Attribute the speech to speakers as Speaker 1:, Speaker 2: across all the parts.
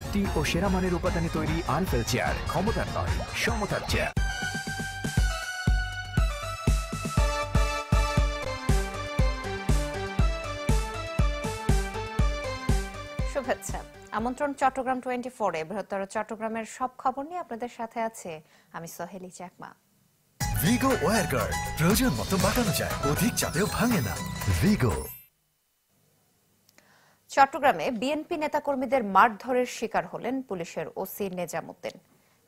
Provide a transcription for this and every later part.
Speaker 1: Safety ও সেরা মানের উপাদানে তৈরি আনফেল চেয়ার, ক্ষমতার নয় সমতার চেয়ার।
Speaker 2: শুভেচ্ছা। আমন্ত্রণ চট্টগ্রাম 24-এ। বৃহত্তর চট্টগ্রামের সব খবর নিয়ে আপনাদের সাথে আছে আমি সোহেলি চাকমা।
Speaker 3: ভিগো ওয়্যার গার্ড, প্রয়োজন মতো বাটানো যায়, অধিক চাপেও ভাঙে না। ভিগো।
Speaker 2: চট্টগ্রামে বিএনপি নেতাকর্মীদের মারধরের শিকার হলেন পুলিশের ওসি নেজামুদ্দিন।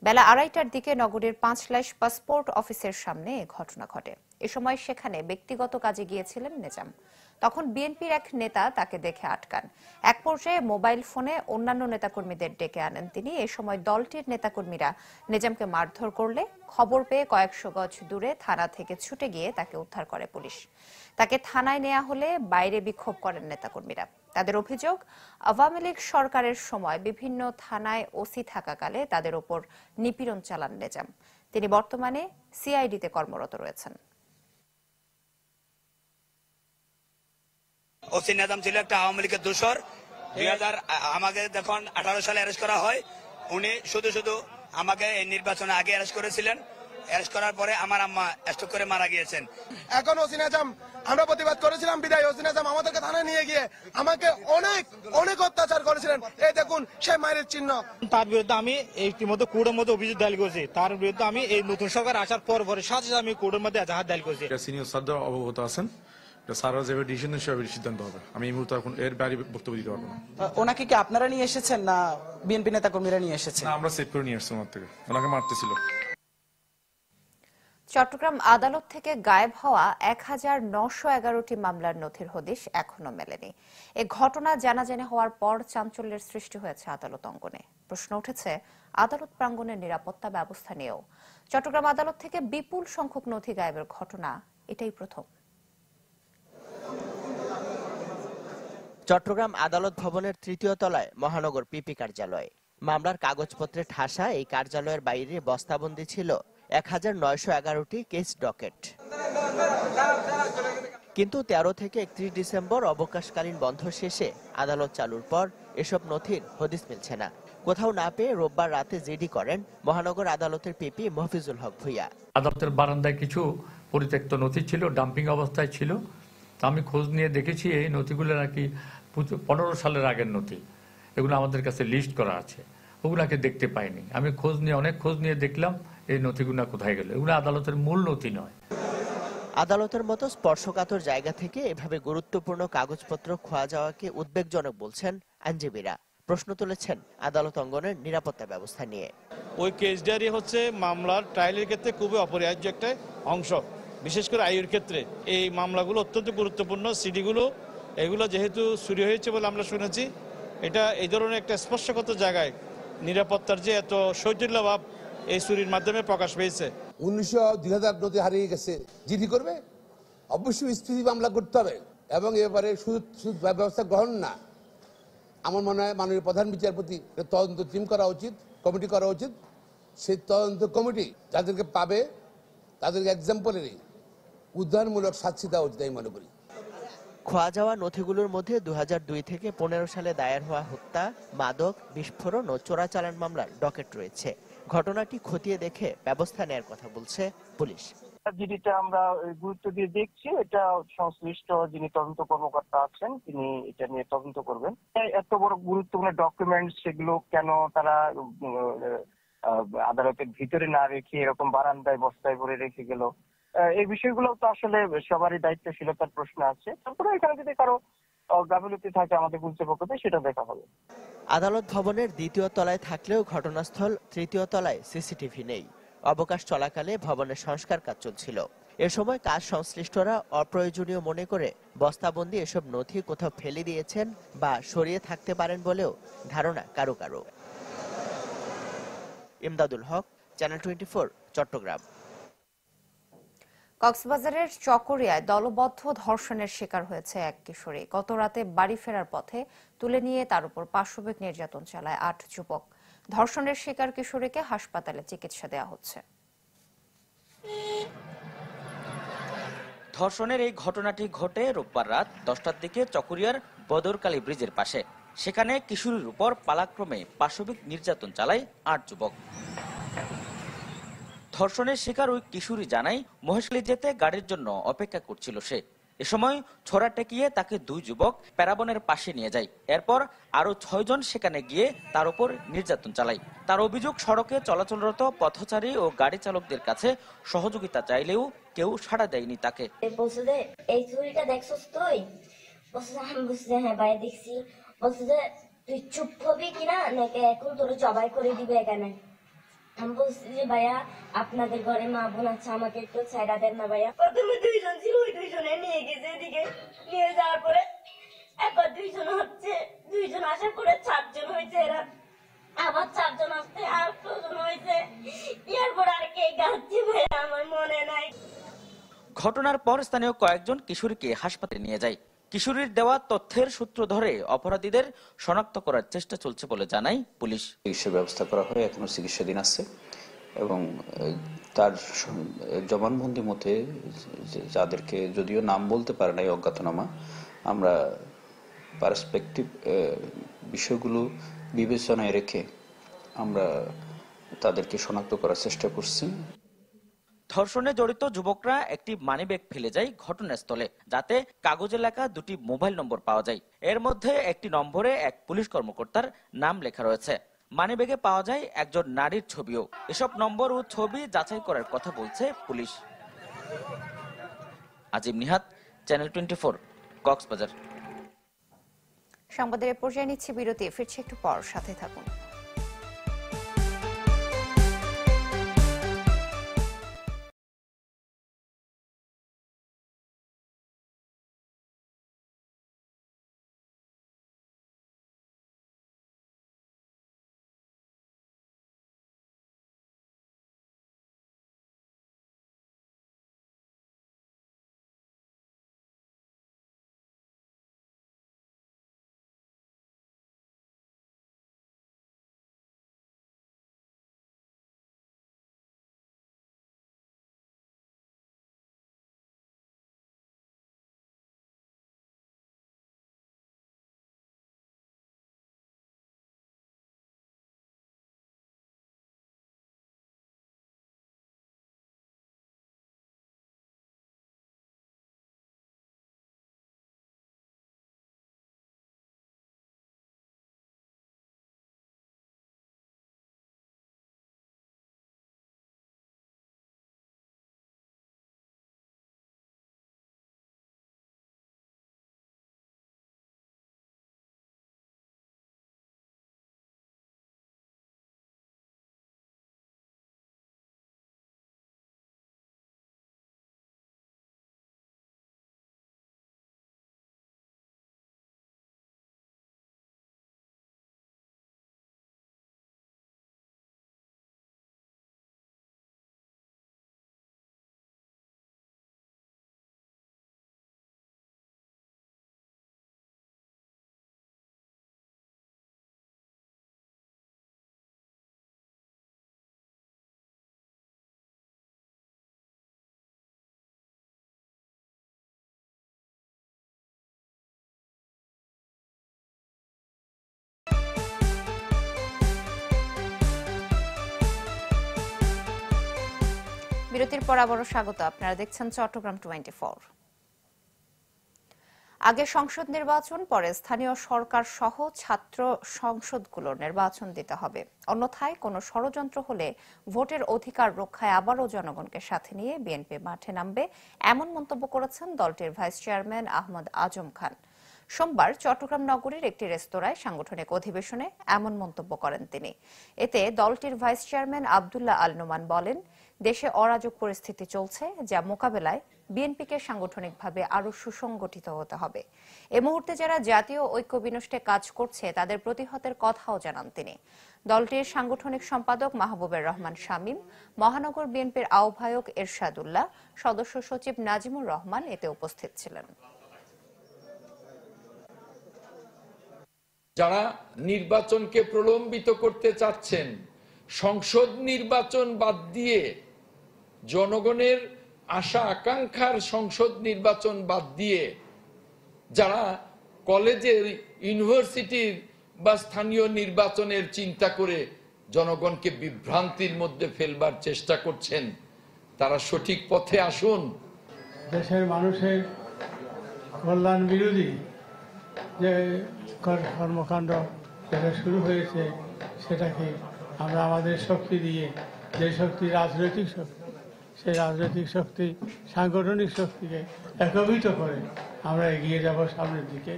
Speaker 2: বেলা 2:30টার দিকে নগরীর পাঁচলাইশ পাসপোর্ট অফিসের সামনে এ ঘটনা ঘটে। এ সময় সেখানে ব্যক্তিগত কাজে গিয়েছিলেন নেজাম। তখন বিএনপির এক নেতা তাকে দেখে আটকান। এক পর্যায়ে মোবাইল ফোনে অন্যান্য নেতাকর্মীদের ডেকে আনেন তিনি। এ সময় দলটির নেতাকর্মীরা নেজামকে মারধর করলে খবর পেয়ে কয়েকশো গজ দূরে থানা থেকে ছুটে গিয়ে তাকে উদ্ধার করে পুলিশ। তাকে থানায় নেওয়া হলে বাইরে বিক্ষোভ করেন নেতাকর্মীরা। তাদের অভিযোগ, আওয়ামী লীগ সরকারের সময় বিভিন্ন থানায় ওসি থাকাকালে তাদের ওপর নিপীড়ন চালান নেজাম। তিনি বর্তমানে সিআইডিতে কর্মরত রয়েছেন।
Speaker 4: ওসি নেজাম ছিল একটা আওয়ামী লীগের দোসর। 2000 আমাকে যখন 18 সালে অ্যারেস্ট করা হয়, উনি শুধু আমাকে এই নির্বাচনে আগে অ্যারেস্ট করেছিলেন। অ্যারেস্ট করার পরে আমার আম্মা স্ট্রোক করে মারা গিয়েছেন।
Speaker 5: এখন ওসি নেজাম, আমরা প্রতিবাদ করেছিলাম বিদায় ওসি নেজাম আমাদেরকে থানায় নিয়ে গিয়ে আমাকে অনেক অত্যাচার করেছিলেন। এই দেখুন সেই মায়ের চিহ্ন।
Speaker 6: তার বিরুদ্ধে আমি ইতিমধ্যে কোর্টের মধ্যে অভিযোগ দায়ের করেছি। তার বিরুদ্ধে আমি এই নতুন সরকার আসার পর সাথে আমি কোর্টের মধ্যে এজাহার দায়ের করেছি।
Speaker 7: সিনিয়র স্যার অবগত আছেন, স্যাররা যেভাবে ডিসিশন সেভাবে সিদ্ধান্ত হবে। আমি এই মুহূর্তে এখন এর বাইরে বক্তব্য দিতে পারবো না।
Speaker 8: ওনাকে কি আপনারা নিয়ে এসেছেন না বিএনপি নেতাকর্মীরা নিয়ে এসেছেন?
Speaker 7: না, আমরা সেভ করে নিয়ে আসছি ওনার থেকে, ওনাকে মারতেছিল।
Speaker 2: চট্টগ্রাম আদালত থেকে গায়েব হওয়া 1911টি মামলার নথির হদিশ এখনো মেলেনি। এ ঘটনা জানাজানি হওয়ার পর চাঞ্চল্যের সৃষ্টি হয়েছে আদালত অঙ্গনে। প্রশ্ন উঠেছে আদালত প্রাঙ্গণের নিরাপত্তা ব্যবস্থা নিয়েও। চট্টগ্রাম আদালত থেকে বিপুল সংখ্যক নথি গায়েবের ঘটনা এটাই প্রথম।
Speaker 9: চট্টগ্রাম আদালত ভবনের 3য় তলায় মহানগর পিপি কার্যালয়। মামলার কাগজপত্রে ঠাসা এই কার্যালয়ের বাইরে বস্তাবন্দি ছিল 1911টি কেস ডকেট। কিন্তু 13 থেকে 31 ডিসেম্বর অবকাশকালীন বন্ধ শেষে আদালত চালুর পর এসব নথির হদিস মিলছে না। কোথাও না পেয়ে রোববার রাতে জিডি করেন মহানগর আদালতের পিপি মফিজুল হক ভূঁইয়া।
Speaker 10: আদালতের বারান্দায় কিছু পরিত্যক্ত নথি ছিল, ডাম্পিং অবস্থায় ছিল। আমি খোঁজ নিয়ে দেখেছি এই নথিগুলো নাকি 15 সালের আগের নথি। এগুলো আমাদের কাছে লিস্ট করা আছে, ওগুলাকে দেখতে পাইনি। আমি অনেক খোঁজ নিয়ে দেখলাম এই নথিগুলো কোথায় গেল। এগুলো আদালতের মূল নথি নয়।
Speaker 9: আদালতের মতো স্পর্শকাতর জায়গা থেকে এভাবে গুরুত্বপূর্ণ কাগজপত্র খোয়া যাওয়াকে উদ্বেগজনক বলছেন আইনজীবীরা। প্রশ্ন তুলেছেন আদালত অঙ্গনের নিরাপত্তা ব্যবস্থা নিয়ে।
Speaker 6: ওই কেস ডায়েরি হচ্ছে মামলার ট্রায়ালের ক্ষেত্রে খুবই অপরিহার্য একটা অংশ, বিশেষ করে আইয়ের ক্ষেত্রে। এই মামলাগুলো অত্যন্ত গুরুত্বপূর্ণ। সিডিগুলো এগুলো যেহেতু চুরি হয়েছে বলে আমরা শুনেছি, এটা এই ধরনের একটা স্পর্শগত জায়গায় নিরাপত্তার যে এত শৈথিল্যভাব এই চুরির মাধ্যমে প্রকাশ পেয়েছে।
Speaker 11: 2000 নথি হারিয়ে গেছে, জিডি করবে, অবশ্যই স্থিতি মামলা করতে হবে এবং এবারে সুদ ব্যবস্থা গ্রহণ না। আমার মনে হয় মাননীয় প্রধান বিচারপতি তদন্ত টিম করা উচিত, কমিটি করা উচিত। সেই তদন্ত কমিটি যাদেরকে পাবে তাদেরকে এক্সাম্পলারি উদাহরণমূলক শাস্তি দেওয়া উচিত আমি মনে করি।
Speaker 9: খোয়া যাওয়া নথিগুলোর মধ্যে 2002 থেকে 15 সালে দায়ের হওয়া হত্যা, মাদক, বিস্ফোরণ ও চোরাচালান মামলার ডকেট রয়েছে। ঘটনাটি খতিয়ে দেখে ব্যবস্থা নেয়ার কথা বলছে পুলিশ।
Speaker 12: জিডিটা আমরা গুরুত্ব দিয়ে দেখছি। এটা সংশ্লিষ্ট যিনি তদন্ত কর্মকর্তা আছেন তিনি এটা নিয়ে তদন্ত করবেন। এত বড় গুরুত্বপূর্ণ ডকুমেন্টস সেগুলো কেন তারা আদালতের ভিতরে না রেখে এরকম বারান্দায় বস্তায় ভরে রেখে গেল, এই বিষয়গুলো তো আসলে সবারই দায়িত্বশীলতার প্রশ্ন আছে। তারপরে এখানে যদি কারো গাফিলতি থাকে আমাদের কর্তৃপক্ষ সেটা দেখা হবে।
Speaker 9: আদালত ভবনের 2য় তলায় থাকলেও ঘটনাস্থল 3য় তলায় সিসিটিভি নেই। অবকাশ চলাকালে ভবনের সংস্কার কাজ চলছিল। এ সময় কাজ সংশ্লিষ্টরা অপ্রয়োজনীয় মনে করে বস্তাবন্দি এসব নথি কোথাও ফেলে দিয়েছেন বা সরিয়ে থাকতে পারেন বলেও ধারণা কারো কারো। ইমদাদুল হক, চ্যানেল 24, চট্টগ্রাম।
Speaker 2: কক্সবাজারের চকরিয়ায় দলবদ্ধ ধর্ষণের শিকার হয়েছে এক কিশোরী। গত রাতে বাড়ি ফেরার পথে তুলে নিয়ে তার উপর পাশবিক নির্যাতন চালায় 8 যুবক। ধর্ষণের শিকার কিশোরীকে হাসপাতালে চিকিৎসা দেওয়া হচ্ছে।
Speaker 13: ধর্ষণের এই ঘটনাটি ঘটে রোববার রাত 10টার দিকে চকরিয়ার বদরকালী ব্রিজের পাশে। সেখানে কিশোরীর উপর পালাক্রমে পাশবিক নির্যাতন চালায় 8 যুবক। ধর্ষণের শিকার ওই কিশোরী জানায় মহেশখালী যেতে গাড়ির জন্য অপেক্ষা করছিল সে। এ সময় ছোরা টেকিয়ে তাকে 2 যুবক প্যারাবনের পাশে নিয়ে যায়। এরপর আরো 6 জন সেখানে গিয়ে তার উপর নির্যাতন চালায়। তার অভিযোগ, সড়কে চলাচলরত পথচারী ও গাড়ি চালকদের কাছে সহযোগিতা চাইলেও কেউ সাড়া দেয়নি তাকে।
Speaker 14: এই ছুরিটা দেখছস তুই? আমি বুঝতে হ্যাঁ ভাই দেখছি। বলছে যে তুই চুপ হবি কিনা নাকি এখন তোর জবাই করে দিবে এখানে। আমি বলছি যে ভাইয়া আপনাদের ঘরে মা বোন আছে, আমাকে একটু ছাইড়া দেন না ভাইয়া। প্রথমে 2 জন ছিল, ওই 2 জনে নিয়ে গেছে এদিকে। নিয়ে যাওয়ার পরে একবার 2 জন হচ্ছে, 2 জন আসার পরে 4 জন হয়েছে, এরা আবার 4 জন আসতে আর 2 জন হয়েছে। এরপর আর কে গাচ্ছে ভাইয়া আমার মনে নাই।
Speaker 13: ঘটনার পর স্থানীয় কয়েকজন কিশোরীকে হাসপাতালে নিয়ে যায়। কিশোরীর দেওয়া তথ্যের সূত্র ধরে অপরাধীদের শনাক্ত করার চেষ্টা চলছে বলে জানায় পুলিশ।
Speaker 15: চিকিৎসার ব্যবস্থা করা হয়, এখনো চিকিৎসাধীন আছে এবং তার জবানবন্দি মতে যাদেরকে যদিও নাম বলতে পারে না অজ্ঞাতনামা, আমরা পার্সপেক্টিভ বিষয়গুলো বিবেচনায় রেখে আমরা তাদেরকে শনাক্ত করার চেষ্টা করছি।
Speaker 13: ধর্ষণে জড়িত যুবকরা একটি মানিব্যাগ ফেলে যায় ঘটনাস্থলে, যাতে কাগজে লেখা 2টি মোবাইল নম্বর পাওয়া যায়। এর মধ্যে একটি নম্বরে এক পুলিশ কর্মকর্তার নাম লেখা রয়েছে। মানিব্যাগে পাওয়া যায় একজন নারীর ছবিও। এসব নম্বর ও ছবি যাচাই করার কথা বলছে পুলিশ। আজিম নিহাত, চ্যানেল 24, কক্সবাজার।
Speaker 2: সংবাদের পর্যায়ে নিচ্ছে বিরতি, ফিরছে একটু পর, সাথে থাকুন। বিরতির পর আবারও স্বাগত। আপনারা দেখছেন চট্টগ্রাম 24। আগে সংসদ নির্বাচন, পরে স্থানীয় সরকার সহ ছাত্র সংসদগুলোর নির্বাচন দিতে হবে, অন্যথায় কোনো ষড়যন্ত্র হলে ভোটের অধিকার রক্ষায় আবারও জনগণকে সাথে নিয়ে বিএনপি মাঠে নামবে, এমন মন্তব্য করেছেন দলটির ভাইস চেয়ারম্যান আহমদ আজম খান। সোমবার চট্টগ্রাম নগরীর একটি রেস্তোরাঁয় সাংগঠনিক অধিবেশনে এমন মন্তব্য করেন তিনি। এতে দলটির ভাইস চেয়ারম্যান আব্দুল্লাহ আল নোমান বলেন, দেশে অরাজক পরিস্থিতি চলছে, যা মোকাবেলায় বিএনপিকে সাংগঠনিকভাবে আরো সুসংগঠিত হতে হবে। এ মুহূর্তে যারা জাতীয় ঐক্য বিনষ্টে কাজ করছে তাদের প্রতিহতের কথাও জানান তিনি। দলটির সাংগঠনিক সম্পাদক মাহবুবের রহমান শামীম, মহানগর বিএনপির আহ্বায়ক এরশাদুল্লাহ, সদস্য সচিব নাজিমুর রহমান এতে উপস্থিত ছিলেন।
Speaker 16: যারা নির্বাচনকে প্রলম্বিত করতে চাচ্ছেন, সংসদ নির্বাচন বাদ দিয়ে জনগণের আশা আকাঙ্ক্ষার সংসদ নির্বাচন বাদ দিয়ে যারা কলেজের, ইউনিভার্সিটির বা স্থানীয় নির্বাচনের চিন্তা করে জনগণকে বিভ্রান্তির মধ্যে ফেলবার চেষ্টা করছেন। তারা সঠিক পথে আসুন।
Speaker 17: দেশের মানুষের কল্যাণ বিরোধী যে কর্মকাণ্ড যেটা শুরু হয়েছে, সেটাকে আমরা আমাদের শক্তি দিয়ে, যে শক্তি রাজনৈতিক শক্তি, সেই রাজনৈতিক শক্তি সাংগঠনিক শক্তিকে একীভূত করে আমরা এগিয়ে যাব সামনের দিকে।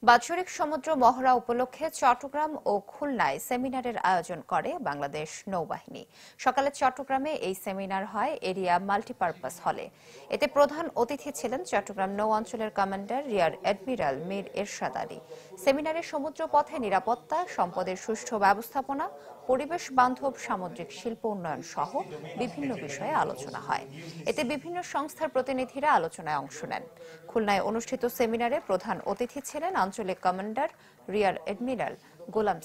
Speaker 2: বাৎসরিক সমুদ্র মহড়া উপলক্ষে চট্টগ্রাম ও খুলনায় সেমিনারের আয়োজন করে বাংলাদেশ নৌবাহিনী। সকালে চট্টগ্রামে এই সেমিনার হয় এরিয়া মাল্টিপারপাস হলে। এতে প্রধান অতিথি ছিলেন চট্টগ্রাম নৌ অঞ্চলের কমান্ডার রিয়ার অ্যাডমিরাল মীর এরশাদ আলী। সেমিনারে সমুদ্রপথে নিরাপত্তা, সম্পদের সুষ্ঠু ব্যবস্থাপনা, পরিবেশ বান্ধব সামুদ্রিক শিল্প উন্নয়ন সহ বিভিন্ন বিষয়ে আলোচনা হয়। এতে বিভিন্ন সংস্থার প্রতিনিধিরা আলোচনায় অংশ নেন। খুলনায় অনুষ্ঠিত সেমিনারে প্রধান অতিথি ছিলেন আঞ্চলিক কমান্ডার রিয়ার অ্যাডমিরাল গোলাম